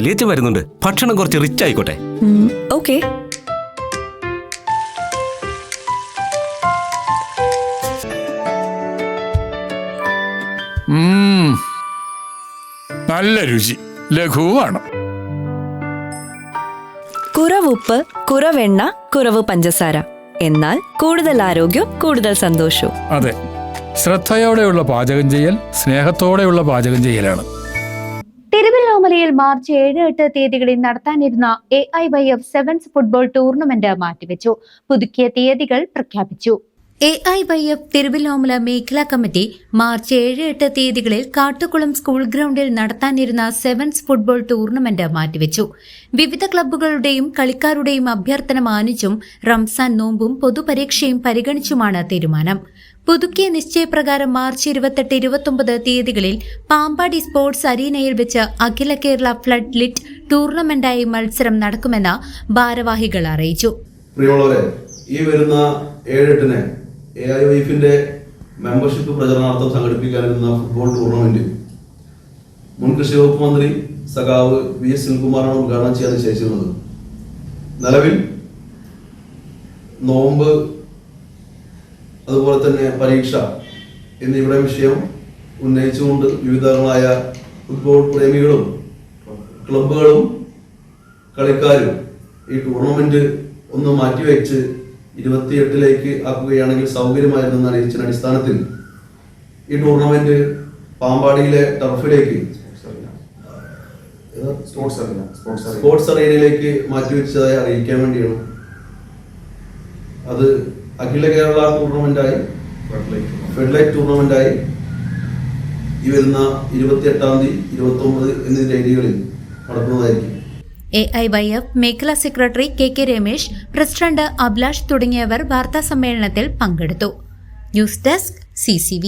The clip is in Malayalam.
വലിയച്ഛൻ വരുന്നുണ്ട്. ഭക്ഷണം കുറച്ച് റിച്ച് ആയിക്കോട്ടെ. ഓക്കെ. നല്ല രുചി, ലഘുവാണ്. കുറവുപ്പ്, കുറവെണ്ണ, കുറവ് പഞ്ചസാര. എന്നാൽ കൂടുതൽ ആരോഗ്യം, കൂടുതൽ സന്തോഷവും. അതെ, ശ്രദ്ധയോടെയുള്ള പാചകം ചെയ്യൽ സ്നേഹത്തോടെയുള്ള പാചകം ചെയ്യലാണ്. തിരുവല്ലോമലയിൽ മാർച്ച് 7-8 തീയതികളിൽ നടത്താനിരുന്ന AIYF സെവൻസ് ഫുട്ബോൾ ടൂർണമെന്റ് മാറ്റിവെച്ചു. പുതുക്കിയ തീയതികൾ പ്രഖ്യാപിച്ചു. AIYF തിരുവല്ലോമല മേഖലാ കമ്മിറ്റി മാർച്ച് 7-8 തീയതികളിൽ കാട്ടുകുളം സ്കൂൾ ഗ്രൗണ്ടിൽ നടത്താനിരുന്ന സെവൻസ് ഫുട്ബോൾ ടൂർണമെന്റ് മാറ്റിവെച്ചു. വിവിധ ക്ലബ്ബുകളുടെയും കളിക്കാരുടെയും അഭ്യർത്ഥന മാനിച്ചും റംസാൻ നോമ്പും പൊതുപരീക്ഷയും പരിഗണിച്ചുമാണ് തീരുമാനം. പുതുക്കിയ നിശ്ചയപ്രകാരം മാർച്ച് 28-29 തീയതികളിൽ പാമ്പാടി സ്പോർട്സ് അരീനയിൽ വെച്ച് അഖില കേരള ഫ്ലഡ് ലിറ്റ് ടൂർണമെന്റായി മത്സരം നടക്കുമെന്ന് ഭാരവാഹികൾ അറിയിച്ചു. ഈ വരുന്ന 7-8 AIYFന്റെ മെമ്പർഷിപ്പ് പ്രചരണാർത്ഥം സംഘടിപ്പിക്കാനിരുന്ന ഫുട്ബോൾ ടൂർണമെന്റ് മുൻ കൃഷി വകുപ്പ് മന്ത്രി സഖാവ് VS സുനിൽകുമാറാണ് ഉദ്ഘാടനം ചെയ്യാൻ നിശ്ചയിച്ചിരുന്നത്. നിലവിൽ നോമ്പ്, അതുപോലെ തന്നെ പരീക്ഷ എന്നിവയുടെ വിഷയം ഉന്നയിച്ചുകൊണ്ട് വിവിധങ്ങളായ ഫുട്ബോൾ പ്രേമികളും ക്ലബ്ബുകളും കളിക്കാരും ഈ ടൂർണമെന്റ് ഒന്ന് മാറ്റിവെച്ച് 28 ആക്കുകയാണെങ്കിൽ സൗകര്യമായിരുന്നെന്ന് അറിയിച്ച അടിസ്ഥാനത്തിൽ ഈ ടൂർണമെന്റ് പാമ്പാടിയിലെ ടർഫിലേക്ക്, സ്പോർട്സ് അറീനയിലേക്ക് മാറ്റിവെച്ചതായി അറിയിക്കാൻ വേണ്ടിയാണ്. അത് അഖില കേരള ടൂർണമെന്റായി, ഫ്ലഡ് ലൈറ്റ് ടൂർണമെന്റായി ഈ വരുന്ന 28-ാം തീയതി, 29 എന്നീ തീയതികളിൽ നടക്കുന്നതായിരിക്കും. AIYF മേഖലാ secretary KK Ramesh, president Abhilash തുടങ്ങിയവർ വാർത്താസമ്മേളനത്തിൽ പങ്കെടുത്തു. News desk CCV.